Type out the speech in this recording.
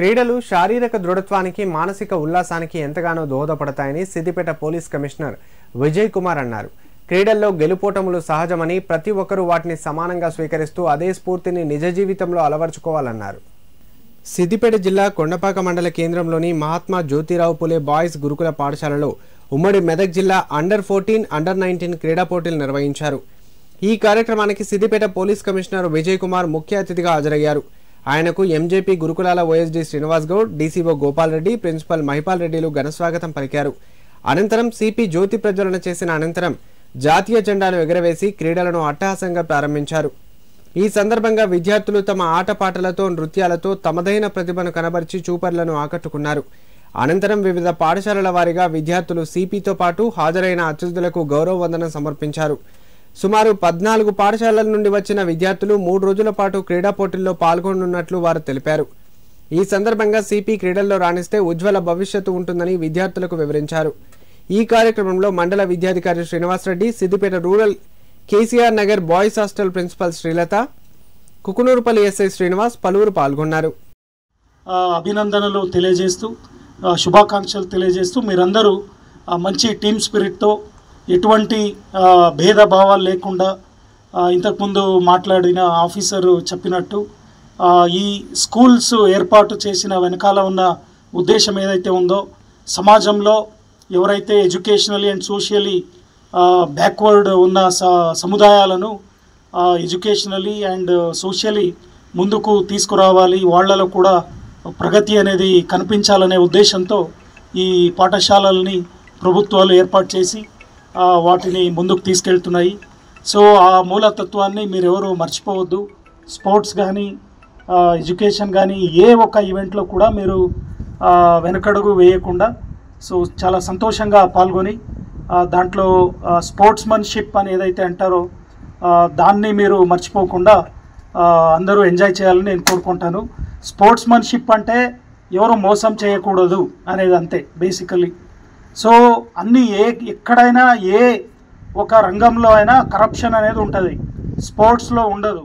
క్రీడలు శారీరక దృఢత్వానికి మానసిక ఉల్లాసానికి ఎంతగానో దోహదపడతాయని సిద్దిపేట పోలీస్ కమిషనర్ విజయ్ కుమార్ అన్నారు. క్రీడల్లో గెలుపోటములు సహజమని ప్రతి ఒక్కరూ వాటిని సమానంగా స్వీకరిస్తూ అదే స్ఫూర్తిని నిజ జీవితంలో అలవర్చుకోవాలన్నారు. సిద్దిపేట జిల్లా కొండపాక మండల కేంద్రంలోని మహాత్మా జ్యోతిరావు పులే బాయ్స్ గురుకుల పాఠశాలలో ఉమ్మడి మెదక్ జిల్లా అండర్-14, అండర్-19 క్రీడా పోటీలు నిర్వహించారు. ఈ కార్యక్రమానికి సిద్దిపేట పోలీస్ కమిషనర్ విజయ్ కుమార్ ముఖ్య అతిథిగా హాజరయ్యారు. ఆయనకు ఎంజేపీ గురుకులాల OSD Srinivas Goud, DCO Gopal Reddy, principal Mahipal రెడ్డిలు ఘనస్వాగతం పలికారు. అనంతరం సిపి జ్యోతి ప్రజ్వలన చేసిన అనంతరం జాతీయ జెండాను ఎగురవేసి క్రీడలను అట్టహాసంగా ప్రారంభించారు. ఈ సందర్భంగా విద్యార్థులు తమ ఆటపాటలతో, నృత్యాలతో తమదైన ప్రతిభను కనబరిచి చూపర్లను ఆకట్టుకున్నారు. అనంతరం వివిధ పాఠశాలల వారీగా విద్యార్థులు సిపితో పాటు హాజరైన అతిథులకు గౌరవ వందనం సమర్పించారు. సుమారు 14 పాఠశాలల నుండి వచ్చిన విద్యార్థులు 3 రోజుల పాటు క్రీడా పోటీల్లో పాల్గొనున్నట్లు వారు తెలిపారు. ఈ సందర్భంగా సిపి క్రీడల్లో రాణిస్తే ఉజ్వల భవిష్యత్తు ఉంటుందని విద్యార్థులకు వివరించారు. ఈ కార్యక్రమంలో మండల విద్యాధికారి Srinivasa Reddy, Siddipet rural KCR Nagar boys hostel principal Srilatha, Kukunoorpally SI Srinivas పలువురు పాల్గొన్నారు. అభినందనలు తెలియజేస్తూ, శుభాకాంక్షలు తెలియజేస్తూ మీరందరూ మంచి టీమ్ స్పిరిట్తో, ఎటువంటి భేదభావాలు లేకుండా, ఇంతకుముందు మాట్లాడిన ఆఫీసరు చెప్పినట్టు ఈ స్కూల్స్ ఏర్పాటు చేసిన వెనకాల ఉన్న ఉద్దేశం ఏదైతే ఉందో, సమాజంలో ఎవరైతే ఎడ్యుకేషనలీ అండ్ సోషియలీ బ్యాక్వర్డ్ ఉన్న సముదాయాలను ఎడ్యుకేషనలీ అండ్ సోషియలీ ముందుకు తీసుకురావాలి, వాళ్లలో కూడా ప్రగతి అనేది కనిపించాలనే ఉద్దేశంతో ఈ పాఠశాలల్ని ప్రభుత్వాలు ఏర్పాటు చేసి వాటిని ముందుకు తీసుకెళ్తున్నాయి. సో ఆ మూలతత్వాన్ని మీరెవరూ మర్చిపోవద్దు. స్పోర్ట్స్ కానీ, ఎడ్యుకేషన్ కానీ ఏ ఒక్క ఈవెంట్లో కూడా మీరు వెనకడుగు వేయకుండా, సో చాలా సంతోషంగా పాల్గొని దాంట్లో స్పోర్ట్స్మన్షిప్ అని ఏదైతే అంటారో దాన్ని మీరు మర్చిపోకుండా అందరూ ఎంజాయ్ చేయాలని నేను కోరుకుంటాను. స్పోర్ట్స్మన్షిప్ అంటే ఎవరు మోసం చేయకూడదు అనేది అంతే బేసికలీ. సో అన్నీ ఎక్కడైనా ఏ ఒక రంగంలో అయినా కరప్షన్ అనేది ఉంటుంది, స్పోర్ట్స్లో ఉండదు.